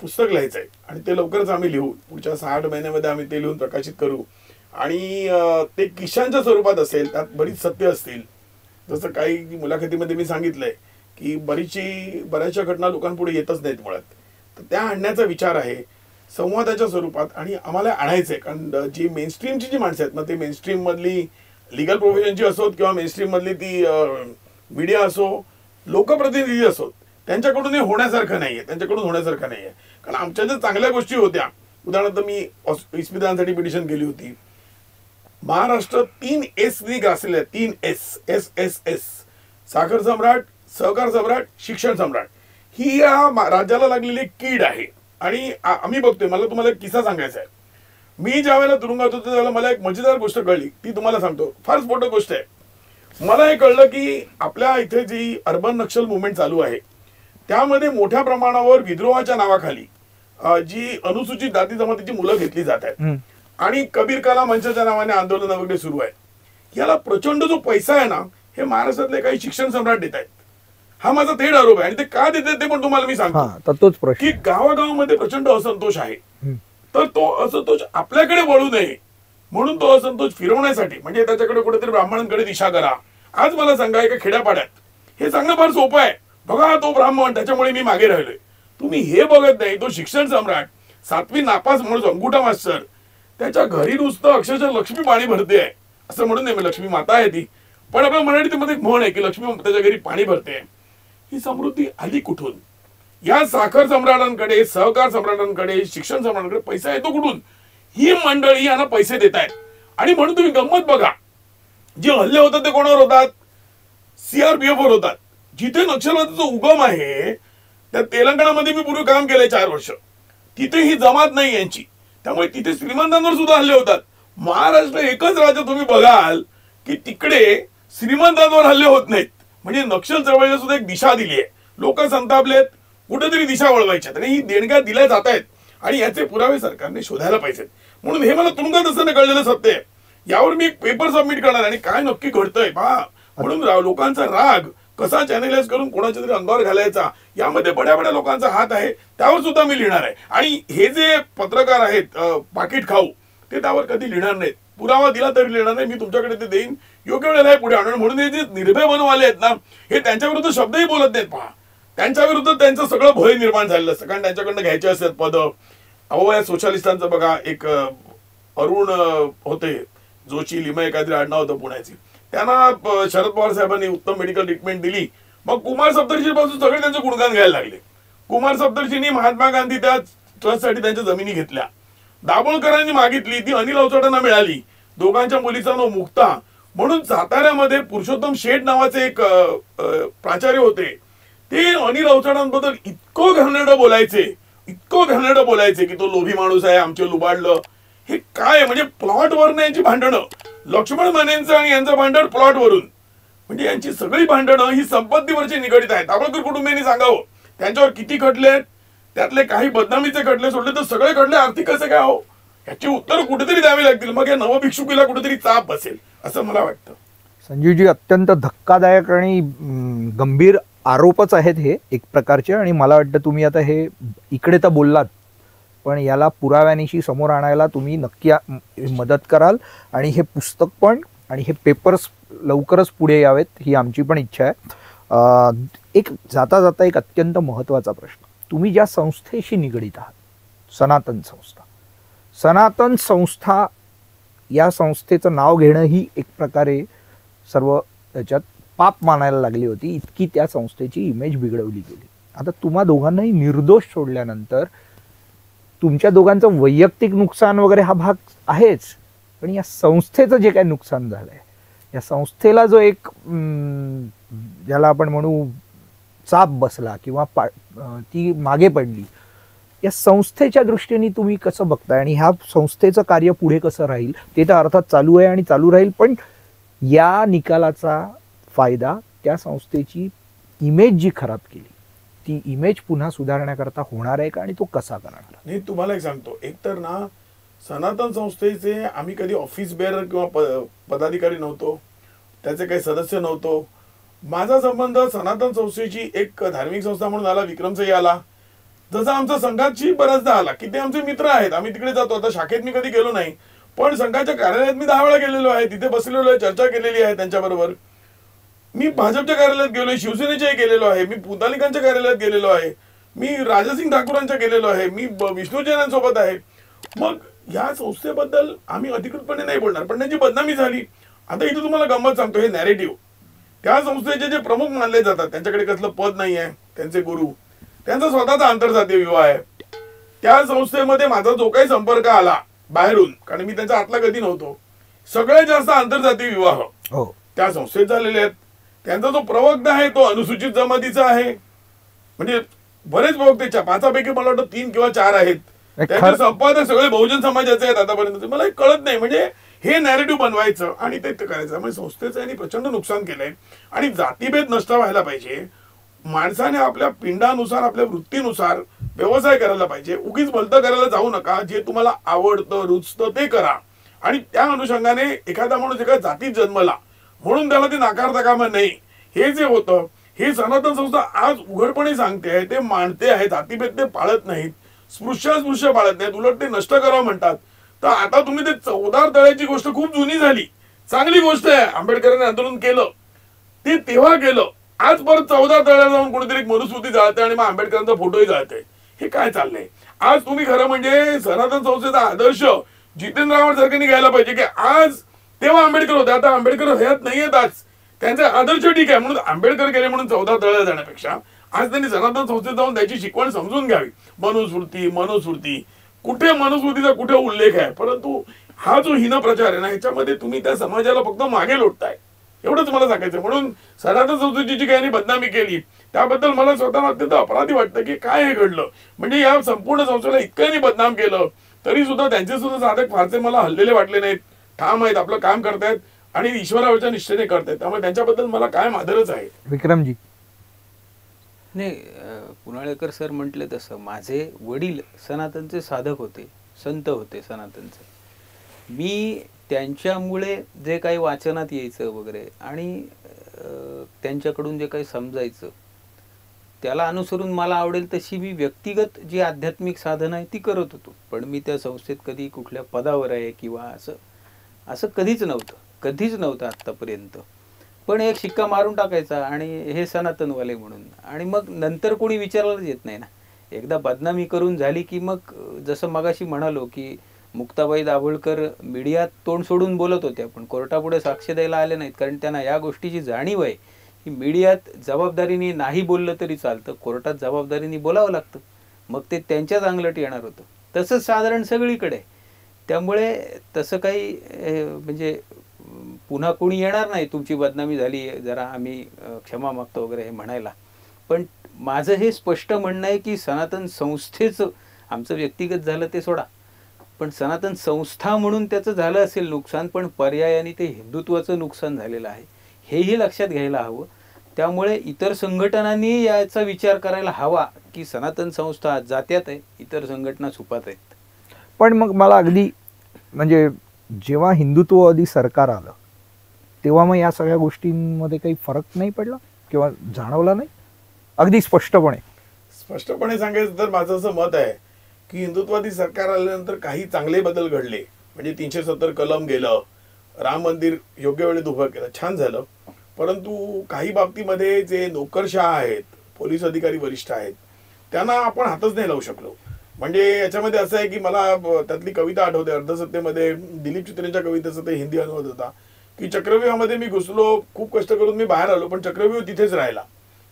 पुस्तक लिहायचं आहे आणि ते लवकरच आम्ही लिहू. पुढच्या 6-8 महिन्यामध्ये आम्ही ते लिहून प्रकाशित करू. आणि ते किशांच्या स्वरूपात असेल, त्यात बरीच सत्य असतील. जसं काही मुलाखतीमध्ये मी सांगितलंय की बऱ्याचशा घटना लोकांपुढे येतच नाहीत मुळात, तर त्या आणण्याचा विचार आहे संवादाच्या स्वरूपात. आणि आम्हाला आणायचंय, कारण जी मेनस्ट्रीमची जी माणसं आहेत ना, ते मेनस्ट्रीम मधली लिगल प्रोफेशनची असोत किंवा मेनस्ट्रीम मधली ती मीडिया असो, लोकप्रतिनिधी असोत, त्यांच्याकडून हे होण्यासारखं नाहीये, त्यांच्याकडून होण्यासारखं नाहीये. कारण आमच्या ज्या चांगल्या गोष्टी होत्या, उदाहरणार्थ मी इस्पितळांसाठी पिटिशन केली होती. महाराष्ट्र 3 एस नी ग्रासलेलं आहे, 3 एस. साखर सम्राट, सहकार सम्राट, शिक्षण सम्राट ही या राज्याला लागलेली एक कीड आहे. आणि आम्ही बघतोय. मला तुम्हाला एक किस्सा सांगायचा आहे. मी ज्या वेळेला तुरुंगात होतो त्यावेळेला मला एक मजेदार गोष्ट कळली, ती तुम्हाला सांगतो. फार स्फोटक गोष्ट आहे. मला हे कळलं की आपल्या इथे जी अर्बन नक्षल मुवमेंट चालू आहे त्यामध्ये मोठ्या प्रमाणावर विद्रोहाच्या नावाखाली जी अनुसूचित जाती जमातीची मुलं घेतली जात आहेत आणि कबीर कला मंचाच्या नावाने आंदोलन वगैरे सुरू आहे. याला प्रचंड जो पैसा आहे ना, हे महाराष्ट्रातले काही शिक्षण सम्राट देत आहेत. हा माझा थेट आरोप आहे. आणि ते का देतात ते पण तुम्हाला मी सांगतो. तोच प्रश्न की गावागावामध्ये प्रचंड असंतोष आहे. तर तो असंतोष आपल्याकडे वळू नये म्हणून तो असंतोष फिरवण्यासाठी, म्हणजे त्याच्याकडे कुठेतरी ब्राह्मणांकडे दिशा करा. आज मला सांगा, एका खेड्यापाड्यात हे सांगणं फार सोपं आहे. बघा तो ब्राह्मण, त्याच्यामुळे मी मागे राहिलोय. तुम्ही हे बघत नाही, तो शिक्षण सम्राट 7वी नापास म्हणून अंगुठा मास्तर, त्याच्या घरी नुसतं अक्षरशः लक्ष्मी पाणी भरते आहे. असं म्हणून नाही, लक्ष्मी माता आहे ती, पण आपल्या मराठीमध्ये एक म्हण आहे की लक्ष्मी त्याच्या घरी पाणी भरते. ही समृद्धी आली कुठून? या साखर सम्राटांकडे, सहकार सम्राटांकडे, शिक्षण सम्राटांकडे पैसा येतो कुठून? ही मंडळी यांना पैसे देत आहेत. आणि म्हणून तुम्ही गंमत बघा, जे हल्ले होतात ते कोणावर होतात? CRPF वर होतात. जिथे नक्षलवादाचा उगम आहे, त्या तेलंगणामध्ये मी पूर्वी काम केलंय 4 वर्ष, तिथे ही जमात नाही यांची, त्यामुळे तिथे श्रीमंतांवर सुद्धा हल्ले होतात. महाराष्ट्र एकच राज्य तुम्ही बघाल की तिकडे श्रीमंतांवर हल्ले होत नाहीत. म्हणजे नक्षल चळवळीला सुद्धा एक दिशा दिली आहे. लोक संतापलेत, कुठेतरी दिशा वळवायच्यात आणि ही देणग्या दिल्या जात आहेत आणि याचे पुरावे सरकारने शोधायला पाहिजेत. म्हणून हे मला तुरुंगात असताना कळलेलं सत्य आहे. यावर मी एक पेपर सबमिट करणार आणि काय नक्की घडतंय पहा. म्हणून लोकांचा राग कसा चॅनलाइज करून कोणाच्या तरी अंगावर घालायचा, यामध्ये बड्या बड्या लोकांचा हात आहे, त्यावर सुद्धा मी लिहिणार आहे. आणि हे जे पत्रकार आहेत पाकिट खाऊ, ते त्यावर कधी लिहिणार नाहीत. पुरावा दिला तरी लिहिणार नाही. मी तुमच्याकडे ते देईन, योग्य वेळेला हे पुढे आणून. म्हणून हे जे निर्भय बनवाले आहेत ना, हे त्यांच्या विरुद्ध शब्दही बोलत नाहीत. पहा, त्यांच्या विरुद्ध त्यांचं सगळं भय निर्माण झालेलं असतं, कारण त्यांच्याकडनं घ्यायचे असतात पद. अहो, या सोशलिस्टांचं बघा, एक अरुण होते जोशी लिमय काहीतरी आडनाव होतं पुण्याची, त्यांना शरद पवार साहेबांनी उत्तम मेडिकल ट्रीटमेंट दिली. मग कुमार सप्तर्षी पासून सगळे त्यांचे गुणगान घ्यायला लागले. कुमार सप्तर्षींनी महात्मा गांधी त्या ट्रस्टसाठी त्यांच्या जमिनी घेतल्या. दाभोळकरांनी मागितली, ती अनिल अवचटांना मिळाली. दोघांच्या मुलीचा नो मुक्ता. म्हणून साताऱ्यामध्ये पुरुषोत्तम शेठ नावाचे एक प्राचार्य होते, ते अनिल अवचटांबद्दल इतकं घाणेरडं बोलायचे की तो लोभी माणूस आहे, आमचे लुबाडलं. हे काय म्हणजे प्लॉटवर यांची भांडणं, लक्ष्मण मानेंचं आणि यांचं भांडण प्लॉटवरून. म्हणजे यांची सगळी भांडणं ही संपत्तीवरची निगडीत आहेत. दाभोळकर कुटुंबियांनी सांगावं त्यांच्यावर किती खटले आहेत, त्यातले काही बदनामीचे खटले सोडले तर सगळे खटले आर्थिक कसे काय हो, याची उत्तर कुठेतरी द्यावी लागतील. मग या नवभिक्षुकीला कुठेतरी चाप बसेल असं मला वाटतं. संजीवजी, अत्यंत धक्कादायक आणि गंभीर आरोपच आहेत हे एक प्रकारचे. आणि मला वाटतं तुम्ही आता हे इकडे तर बोललात, पण याला पुराव्यानिशी समोर आणायला तुम्ही नक्की मदत कराल. आणि हे पुस्तक पण आणि हे पेपर्स लवकरच पुढे यावेत ही आमची पण इच्छा आहे. एक जाता जाता एक अत्यंत महत्त्वाचा प्रश्न, तुम्ही ज्या संस्थेशी निगडीत आहात, सनातन संस्था, या संस्थेचं नाव घेणं ही एक प्रकारे सर्व त्याच्यात पाप मानायला लागली होती, इतकी त्या संस्थेची इमेज बिघडवली गेली. आता तुम्हा दोघांनाही निर्दोष सोडल्यानंतर तुमच्या दोघांचं वैयक्तिक नुकसान वगैरे हा भाग आहेच, पण या संस्थेचं जे काही नुकसान झालंय, या संस्थेला जो एक ज्याला आपण म्हणू चाप बसला किंवा ती मागे पडली, या संस्थेच्या दृष्टीने तुम्ही कसं बघताय आणि ह्या संस्थेचं कार्य पुढे कसं राहील ते तर अर्थात चालू आहे आणि चालू राहील, पण या निकालाचा फायदा त्या संस्थेची इमेज जी खराब केली ती इमेज पुन्हा सुधारण्याकरता होणार आहे का आणि तो कसा करणार? नाही, तुम्हाला एक सांगतो, एकतर ना सनातन संस्थेचे आम्ही कधी ऑफिस बेअरर किंवा पदाधिकारी नव्हतो, त्याचे काही सदस्य नव्हतो. माझा संबंध सनातन संस्थेची एक धार्मिक संस्था म्हणून आला, विक्रमसही आला, जसा आमचा संघाची बऱ्याचदा आला की ते आमचे मित्र आहेत, आम्ही तिकडे जातो. आता शाखेत मी कधी गेलो नाही, पण संघाच्या कार्यालयात मी 10 वेळा गेलेलो आहे, तिथे बसलेलो आहे, चर्चा केलेली आहे त्यांच्याबरोबर. मी भाजपच्या कार्यालयात गेलोय, शिवसेनेच्याही गेलेलो आहे, मी पुतालिकांच्या कार्यालयात गेलेलो आहे, मी राजासिंग ठाकूरांच्या गेलेलो आहे, मी विष्णू जैनांसोबत आहे. मग या संस्थेबद्दल आम्ही अधिकृतपणे नाही बोलणार, पण त्यांची बदनामी झाली. आता इथे तुम्हाला गंमत सांगतो, हे नॅरेटिव्ह त्या संस्थेचे जे प्रमुख मानले जातात त्यांच्याकडे कसलं पद नाही आहे, त्यांचे गुरु, त्यांचा स्वतःचा आंतरजातीय विवाह आहे. त्या संस्थेमध्ये माझा जो काही संपर्क आला बाहेरून, कारण मी त्यांच्या आतला कधी नव्हतो, सगळ्यात जास्त आंतरजातीय विवाह त्या संस्थेत झालेले आहेत. त्यांचा जो प्रवक्ता आहे तो अनुसूचित जमातीचा आहे. म्हणजे बरेच प्रवक्ते, 5पैकी मला वाटतं 3 किंवा 4 आहेत. त्यांचे संपादक सगळे बहुजन समाजाचे आहेत आतापर्यंत. मला हे कळत नाही, म्हणजे हे नॅरेटिव्ह बनवायचं आणि ते करायचं. म्हणजे संस्थेचं यांनी प्रचंड नुकसान केलंय. आणि जातीभेद नष्ट व्हायला पाहिजे. माणसाने आपल्या पिंडानुसार, आपल्या वृत्तीनुसार व्यवसाय करायला पाहिजे. उगीच भलतं करायला जाऊ नका. जे तुम्हाला आवडतं, रुचतं ते करा. आणि त्या अनुषंगाने एखादा माणूस एका जातीत जन्मला म्हणून त्याला ते नाकारता कामा नाही. हे जे होतं, हे सनातन संस्था आज उघडपणे सांगते, ते मानते आहे. जातीभेद ते पाळत नाहीत, स्पृश्य पाळत नाहीत, उलट ते नष्ट करावं म्हणतात. तर आता तुम्ही ते 14 तळ्याची गोष्ट खूप जुनी झाली, चांगली गोष्ट आहे. आंबेडकरांनी आंदोलन केलं, ते तेव्हा केलं. आज परत 14 तळ्याला जाऊन कोणीतरी एक मनुस्मृती जाळते आणि मग आंबेडकरांचा फोटोही जाळते. हे काय चाललंय? आज तुम्ही खरं म्हणजे सनातन संस्थेचा आदर्श जितेंद्र आव्हाड सारख्यांनी घ्यायला पाहिजे की आज, तेव्हा आंबेडकर होते, आता आंबेडकर हयात नाहीयेत. आज त्यांचे आदर्श ठीक आहे म्हणून आंबेडकर गेले म्हणून 14 तळ्याला जाण्यापेक्षा आज त्यांनी सनातन संस्थेत जाऊन त्याची शिकवण समजून घ्यावी. मनुस्मृती कुठे मनुस्मृतीचा कुठे उल्लेख आहे? परंतु हा जो हीन प्रचार आहे ना, ह्याच्यामध्ये तुम्ही त्या समाजाला फक्त मागे लोटताय, एवढंच मला सांगायचं. म्हणून सनातन संस्थेची जी काही बदनामी केली त्याबद्दल मला स्वतःला अत्यंत अपराधी वाटतं की काय हे घडलं. म्हणजे या संपूर्ण संस्थेला इतक्यानी बदनाम केलं तरी सुद्धा त्यांचे सुद्धा साधक फारसे मला हल्लेले वाटले नाहीत. ठाम आहेत, आपलं काम करतायत आणि ईश्वरावरच्या निष्ठेने करतायत. त्यामुळे त्यांच्याबद्दल मला कायम आदरच आहे. विक्रमजी. नाही, पुनाळेकर सर म्हटले तसं माझे वडील सनातनचे साधक होते, संत होते सनातनचे. मी त्यांच्यामुळे जे काही वाचनात यायचं वगैरे आणि त्यांच्याकडून जे काही समजायचं त्याला अनुसरून मला आवडेल तशी मी व्यक्तिगत जी आध्यात्मिक साधना आहे ती करत होतो. पण मी त्या संस्थेत कधी कुठल्या पदावर आहे किंवा असं कधीच नव्हतं आत्तापर्यंत. पण एक शिक्का मारून टाकायचा आणि हे सनातनवाले म्हणून, आणि मग नंतर कोणी विचारायलाच येत नाही ना. एकदा बदनामी करून झाली की मग जसं मगाशी म्हणालो की मुक्ताबाई दाभोळकर मीडियात तोंड सोडून बोलत होत्या पण कोर्टापुढे साक्ष द्यायला आले नाहीत, कारण त्यांना या गोष्टीची जाणीव आहे की मीडियात जबाबदारीने नाही बोललं तरी चालतं, कोर्टात जबाबदारीने बोलावं लागतं. मग ते त्यांच्याच अंगलट येणार होतं. तसंच साधारण सगळीकडे. त्यामुळे तसं काही म्हणजे पुन्हा कोणी येणार नाही तुमची बदनामी झाली जरा आम्ही क्षमा मागतो वगैरे हे म्हणायला. पण माझं हे स्पष्ट म्हणणं आहे की सनातन संस्थेचं, आमचं व्यक्तिगत झालं ते सोडा, पण सनातन संस्था म्हणून त्याचं झालं असेल नुकसान, पण पर्यायाने ते हिंदुत्वाचं नुकसान झालेलं आहे हेही लक्षात घ्यायला हवं. त्यामुळे इतर संघटनांनी याचा विचार करायला हवा की सनातन संस्था जात्यात आहे, इतर संघटना सुपात आहेत. पण मग मला अगदी म्हणजे जेव्हा हिंदुत्ववादी सरकार आलं तेव्हा मग या सगळ्या गोष्टींमध्ये काही फरक नाही पडला किंवा जाणवला नाही? अगदी स्पष्टपणे सांगायचं तर माझं असं मत आहे की हिंदुत्ववादी सरकार आल्यानंतर काही चांगले बदल घडले. म्हणजे 370 कलम गेलं, राम मंदिर योग्य वेळेत उभं केलं, छान झालं. परंतु काही बाबतीमध्ये जे नोकरशाह आहेत, पोलीस अधिकारी वरिष्ठ आहेत, त्यांना आपण हातच नाही लावू शकलो. म्हणजे याच्यामध्ये असं आहे की मला त्यातली कविता आठवते, अर्धसत्तेमध्ये दिलीप चित्रेंच्या कवितेचा ते हिंदी अनुवाद होता की चक्रव्यूहामध्ये मी घुसलो, खूप कष्ट करून मी बाहेर आलो, पण चक्रव्यूह तिथेच राहिला.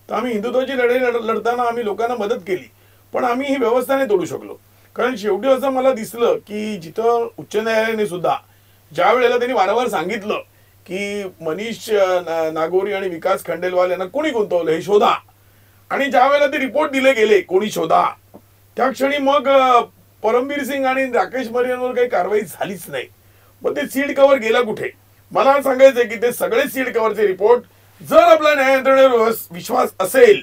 तर आम्ही हिंदुत्वाची लढाई लढताना आम्ही लोकांना मदत केली, पण आम्ही ही व्यवस्था नाही तोडू शकलो. कारण शेवटी असं मला दिसलं की जिथं उच्च न्यायालयाने सुद्धा ज्या वेळेला त्यांनी वारंवार सांगितलं की मनीष नागोरी आणि विकास खंडेलवाल यांना कोणी गुंतवलं हे शोधा, आणि ज्या वेळेला ते रिपोर्ट दिले गेले कोणी शोधा, त्या क्षणी मग परमबीर सिंग आणि राकेश मरियांवर काही कारवाई झालीच नाही. मग ते सीड कव्हर गेला कुठे? मला सांगायचंय की ते सगळे सीड कव्हरचे रिपोर्ट जर आपल्या न्याय यंत्रणेवर विश्वास असेल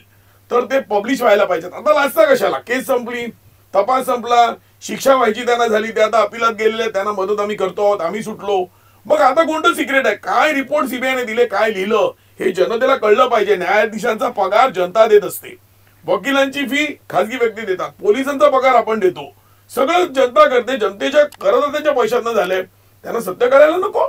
तर ते पब्लिश व्हायला पाहिजेत. आता लाजता कशाला? केस संपली, तपास संपला, शिक्षा व्हायची त्यांना झाली, ते आता अपिलात गेलेले, त्यांना मदत आम्ही करतो आहोत, आम्ही सुटलो. मग आता कोणतं सिक्रेट आहे? काय रिपोर्ट सीबीआयने दिले, काय लिहिलं हे जनतेला कळलं पाहिजे. न्यायाधीशांचा पगार जनता देत असते, वकिलांची फी खासगी व्यक्ती देतात, पोलिसांचा पगार आपण देतो, सगळं जनता करते. जनतेच्या करदात्यांच्या पैशातनं झालंय, त्यांना सत्य कळायला नको?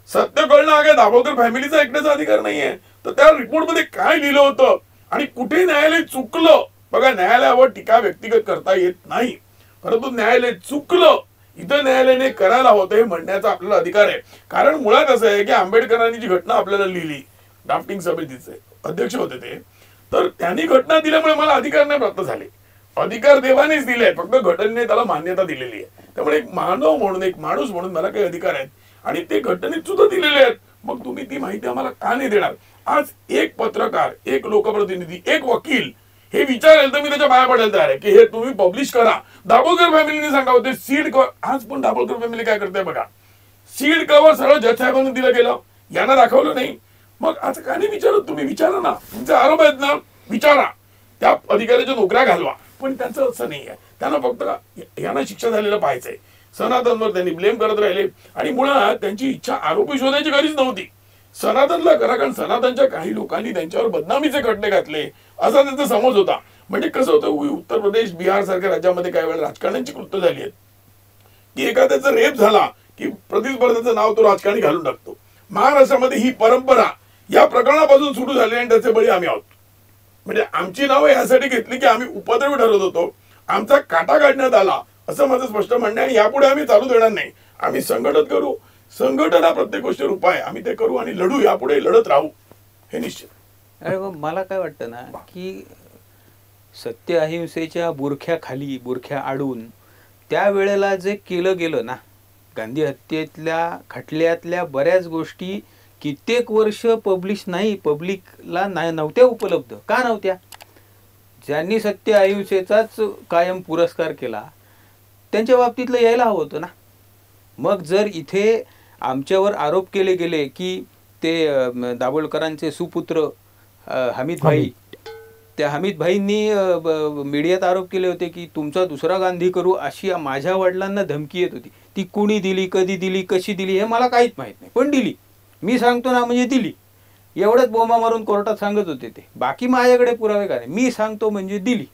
सत्य कळणं हा काय दाभोळकर फॅमिलीचा ऐकण्याचा अधिकार नाहीये. तर त्या रिपोर्ट मध्ये काय लिहिलं होतं आणि कुठे न्यायालय चुकलं? बघा, न्यायालयावर टीका व्यक्तिगत करता येत नाही, परंतु न्यायालय चुकलं इथं न्यायालयाने करायला होतं हे म्हणण्याचा आपल्याला अधिकार आहे. कारण मुळात असं आहे की आंबेडकरांनी जी घटना आपल्याला लिहिली, ड्राफ्टिंग समितीचे अध्यक्ष होते ते, तर त्यांनी घटना दिल्यामुळे मला अधिकार नाही प्राप्त झाले. अधिकार देवानेच दिले, फक्त घटनेने त्याला मान्यता दिलेली आहे. त्यामुळे एक मानव म्हणून, एक माणूस म्हणून मला काही अधिकार आहेत आणि ते घटनेत सुद्धा दिलेले आहेत. मग तुम्ही ती माहिती आम्हाला का नाही देणार? आज एक पत्रकार, एक लोकप्रतिनिधी, एक वकील हे विचारेल तर मी त्याच्या पाया पडायला तयार आहे की हे तुम्ही पब्लिश करा. दाभोळकर फॅमिलीने सांगा होते सीड कव्हर. आज पण दाभोळकर फॅमिली काय करते बघा, सीड कव्हर सरळ जज साहेबांना दिलं गेलं, यांना दाखवलं नाही. मग आज का नाही विचारत? तुम्ही विचारा ना, तुमचे आरोप आहेत ना, विचारा. त्या अधिकाऱ्याच्या नोकऱ्या घालवा. पण त्यांचं असं नाही आहे. त्यांना फक्त यांना शिक्षा झालेलं पाहायचंय. सनातनवर त्यांनी ब्लेम करत राहिले आणि मुळात त्यांची इच्छा आरोपी शोधायची गरज नव्हती, सनातनला करा. कारण सनातनच्या काही लोकांनी त्यांच्यावर बदनामीचे खटले घातले असा त्यांचा समज होता. म्हणजे कसं होतं, उत्तर प्रदेश, बिहार सारख्या राज्यामध्ये काही वेळा राजकारण्यांची कृत्य झाली आहेत की एखाद्याचा रेप झाला की प्रतिस्पर्ध्याचं नाव तो राजकारणी घालून टाकतो. महाराष्ट्रामध्ये ही परंपरा या प्रकरणापासून सुरू झाली आणि त्याचे बळी आम्ही आहोत. म्हणजे आमची नावं यासाठी घेतली की आम्ही उपद्रवी ठरवत होतो, आमचा काटा काढण्यात आला, असं माझं स्पष्ट म्हणणं आहे. यापुढे आम्ही चालू देणार नाही. आम्ही संघटन करू, संघटना प्रत्येक गोष्टीवर उपाय, आम्ही ते करू आणि लढू, यापुढे लढत राहू, हे निश्चित. अरे मला काय वाटतं ना की सत्य अहिंसेच्या बुरख्याखाली, बुरख्या आडून त्यावेळेला जे केलं गेलं ना, गांधी हत्येतल्या खटल्यातल्या बऱ्याच गोष्टी कित्येक वर्ष पब्लिश नाही, पब्लिकला नव्हत्या उपलब्ध. का नव्हत्या? ज्यांनी सत्य अहिंसेचाच कायम पुरस्कार केला त्यांच्या बाबतीतलं यायला हवं होतं ना. मग जर इथे आमच्यावर आरोप केले गेले की ते दाभोळकरांचे सुपुत्र हमीद भाई, त्या हमीद भाईंनी मीडियात आरोप केले होते की तुमचा दुसरा गांधी करू, अशी माझ्या वडिलांना धमकी येत होती. ती कुणी दिली, कधी दिली, कशी दिली हे मला काहीच माहीत नाही, पण दिली. मी सांगतो ना म्हणजे दिली, एवढंच बोंबा मारून कोर्टात सांगत होते ते. बाकी माझ्याकडे पुरावे का नाही, मी सांगतो म्हणजे दिली,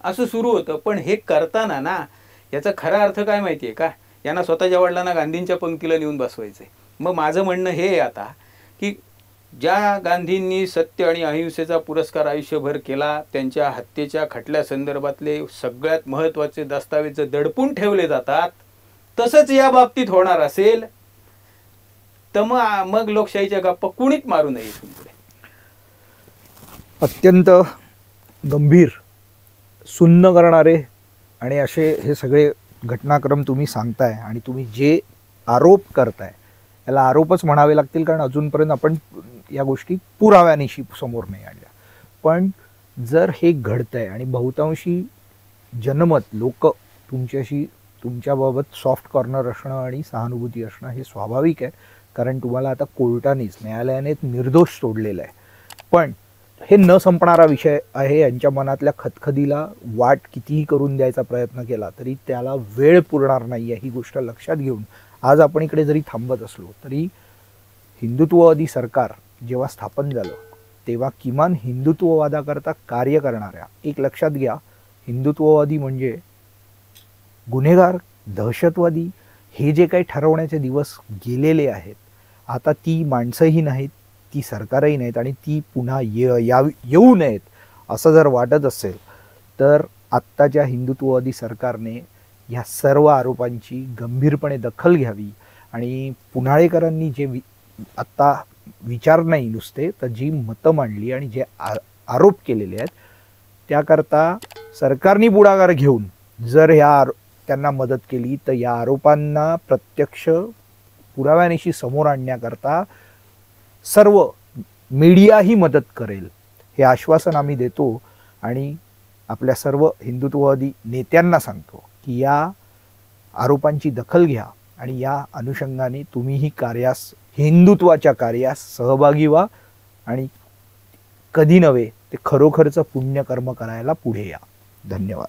असं सुरू होतं. पण हे करताना ना याचा खरा अर्थ काय माहिती आहे का? यांना स्वतःच्या वडिलांना गांधींच्या पंक्तीला नेऊन बसवायचंय. मग माझं म्हणणं हे आहे आता की ज्या गांधींनी सत्य आणि अहिंसेचा पुरस्कार आयुष्यभर केला, त्यांच्या हत्येच्या खटल्या संदर्भातले सगळ्यात महत्त्वाचे दस्तावेज दडपून ठेवले जातात, तसंच या बाबतीत होणार असेल तर मग लोकशाहीच्या गप्पा कुणीच मारू नये इथून पुढे. अत्यंत गंभीर, सुन्न करणारे आणि असे हे सगळे घटनाक्रम तुम्ही सांगताय आणि तुम्ही जे आरोप करताय याला आरोपच म्हणावे लागतील, कारण अजूनपर्यंत आपण या गोष्टी पुराव्यानिशी समोर नाही आणल्या. पण जर हे घडतंय आणि बहुतांशी जनमत लोक तुमच्याबाबत सॉफ्ट कॉर्नर असणं आणि सहानुभूती असणं हे स्वाभाविक आहे, कारण तुम्हाला आता कोर्टानेच, न्यायालयाने निर्दोष सोडलेलं आहे. पण हे न संपणारा विषय आहे. यांच्या मनातल्या खदखदीला वाट कितीही करून द्यायचा प्रयत्न केला तरी त्याला वेळ पुरणार नाही आहे. ही गोष्ट लक्षात घेऊन आज आपण इकडे जरी थांबत असलो तरी हिंदुत्ववादी सरकार जेव्हा स्थापन झालं तेव्हा किमान हिंदुत्ववादाकरता कार्य करणाऱ्या, एक लक्षात घ्या, हिंदुत्ववादी म्हणजे गुन्हेगार, दहशतवादी हे जे काही ठरवण्याचे दिवस गेलेले आहेत, आता ती माणसंही नाहीत, ती सरकारही नाहीत आणि ती पुन्हा येऊ नयेत असं जर वाटत असेल तर आत्ताच्या हिंदुत्ववादी सरकारने ह्या सर्व आरोपांची गंभीरपणे दखल घ्यावी आणि पुनाळेकरांनी जे आत्ता विचार नाही नुसते तर जी मतं मांडली आणि जे आरोप केलेले आहेत त्याकरता सरकारने पुढाकार घेऊन जर त्यांना मदत केली तर या आरोपांना प्रत्यक्ष पुराव्यानिशी समोर आणण्याकरता सर्व मीडियाही मदत करेल हे आश्वासन आम्ही देतो आणि आपल्या सर्व हिंदुत्ववादी नेत्यांना सांगतो की या आरोपांची दखल घ्या आणि या अनुषंगाने तुम्हीही हिंदुत्वाच्या कार्यास सहभागी व्हा आणि कधी नव्हे ते खरोखरचं पुण्यकर्म करायला पुढे या. धन्यवाद.